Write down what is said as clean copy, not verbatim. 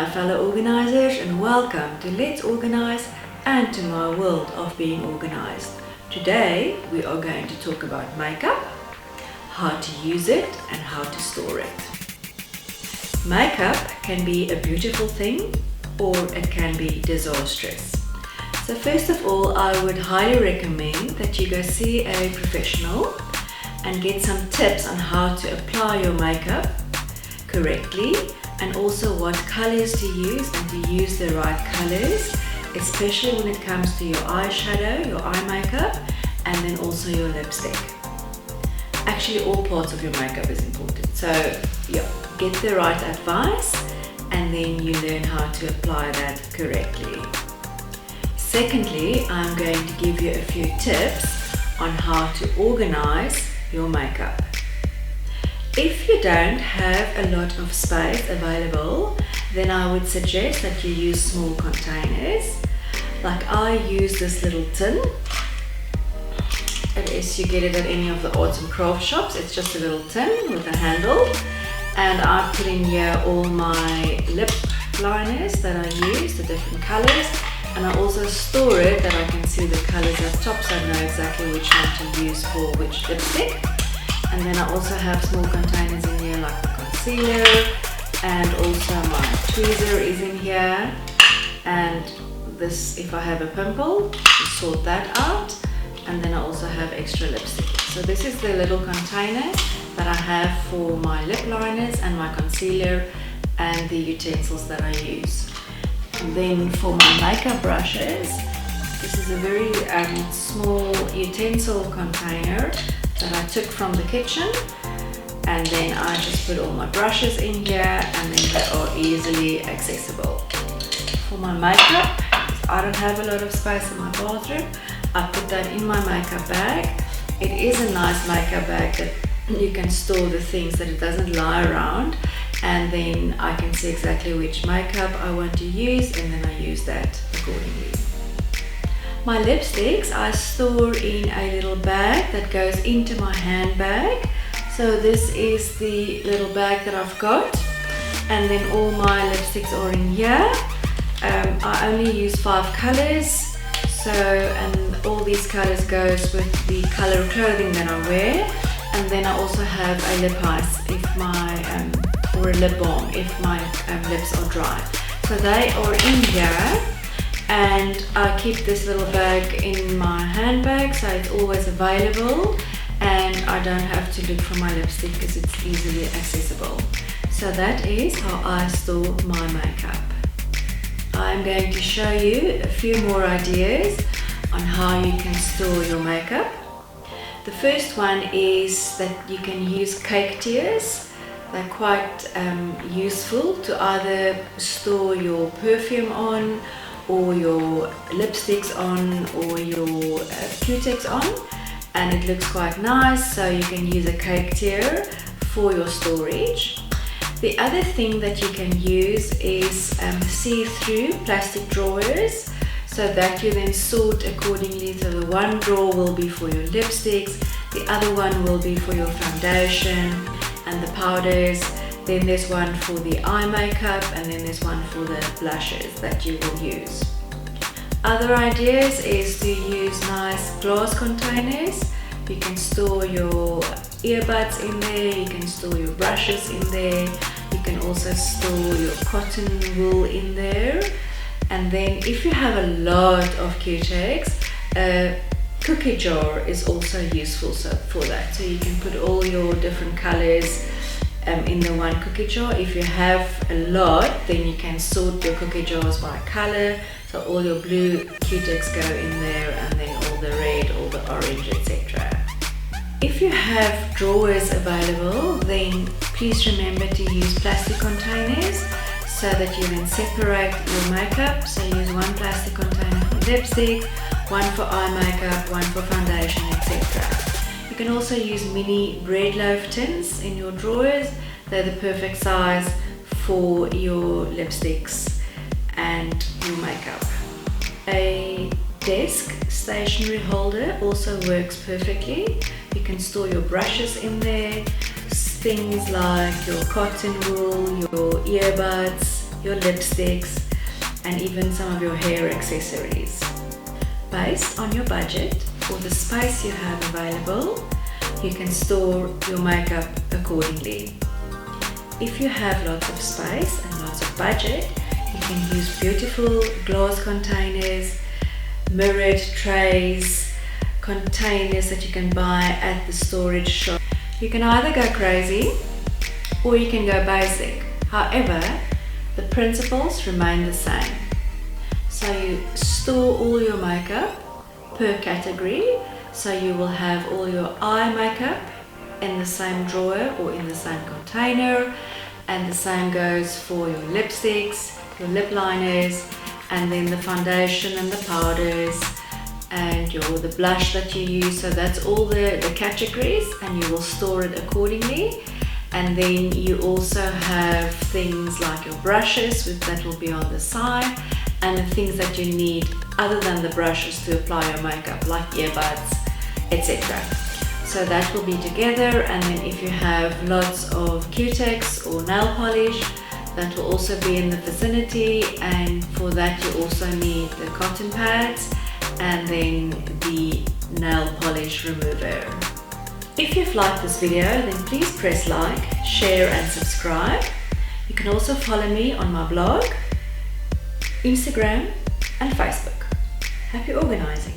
my fellow organizers, and welcome to Let's Organize and to my world of being organized. Today we are going to talk about makeup, how to use it and how to store it. Makeup can be a beautiful thing or it can be disastrous. So first of all, I would highly recommend that you go see a professional and get some tips on how to apply your makeup correctly, and also what colors to use and to use the right colors, especially when it comes to your eyeshadow, your eye makeup, and then also your lipstick. Actually, all parts of your makeup is important. So yeah, get the right advice and then you learn how to apply that correctly. Secondly, I'm going to give you a few tips on how to organize your makeup. If you don't have a lot of space available, then I would suggest that you use small containers. Like I use this little tin. It is, you get it at any of the arts and crafts shops. It's just a little tin with a handle. And I put in here all my lip liners that I use, the different colors. And I also store it that I can see the colors at top, so I know exactly which one to use for which lipstick. And then I also have small containers in here like the concealer, and also my tweezer is in here. And this, if I have a pimple, to sort that out. And then I also have extra lipstick. So this is the little container that I have for my lip liners and my concealer and the utensils that I use. And then for my makeup brushes, this is a very small utensil container that I took from the kitchen, and then I just put all my brushes in here, and then they are easily accessible. For my makeup, I don't have a lot of space in my bathroom. I put that in my makeup bag. It is a nice makeup bag that you can store the things, that it doesn't lie around, and then I can see exactly which makeup I want to use, and then I use that accordingly. My lipsticks I store in a little bag that goes into my handbag. So this is the little bag that I've got, and then all my lipsticks are in here. I only use 5 colors, so, and all these colors goes with the color of clothing that I wear. And then I also have a lip ice if my or a lip balm if my lips are dry. So they are in here. And I keep this little bag in my handbag, so it's always available, and I don't have to look for my lipstick because it's easily accessible. So that is how I store my makeup. I'm going to show you a few more ideas on how you can store your makeup. The first one is that you can use cake tiers. They're quite useful to either store your perfume on, or your lipsticks on, or your Q-tips on, and it looks quite nice, so you can use a cake tier for your storage. The other thing that you can use is see-through plastic drawers, so that you then sort accordingly. So the one drawer will be for your lipsticks, the other one will be for your foundation and the powders. Then there's one for the eye makeup, and then there's one for the blushes that you will use. Other ideas is to use nice glass containers. You can store your earbuds in there, you can store your brushes in there, you can also store your cotton wool in there. And then if you have a lot of Q-tips, a cookie jar is also useful for that. So you can put all your different colors in the one cookie jar. If you have a lot, then you can sort your cookie jars by color. So all your blue Q-tips go in there, and then all the red, all the orange, etc. If you have drawers available, then please remember to use plastic containers so that you then separate your makeup. So use one plastic container for lipstick, one for eye makeup, one for foundation, etc. You can also use mini bread loaf tins in your drawers. They're the perfect size for your lipsticks and your makeup. A desk stationery holder also works perfectly. You can store your brushes in there, things like your cotton wool, your earbuds, your lipsticks, and even some of your hair accessories. Based on your budget or the space you have available, you can store your makeup accordingly. If you have lots of space and lots of budget, you can use beautiful glass containers, mirrored trays, containers that you can buy at the storage shop. You can either go crazy or you can go basic. However, the principles remain the same. So you store all your makeup per category. So you will have all your eye makeup in the same drawer or in the same container, and the same goes for your lipsticks, your lip liners, and then the foundation and the powders and the blush that you use. So that's all the categories, and you will store it accordingly. And then you also have things like your brushes that will be on the side, and the things that you need other than the brushes to apply your makeup, like earbuds, etc. So that will be together. And then if you have lots of Q-Tex or nail polish, that will also be in the vicinity, and for that you also need the cotton pads and then the nail polish remover. If you've liked this video, then please press like, share and subscribe. You can also follow me on my blog, Instagram and Facebook. Happy organizing!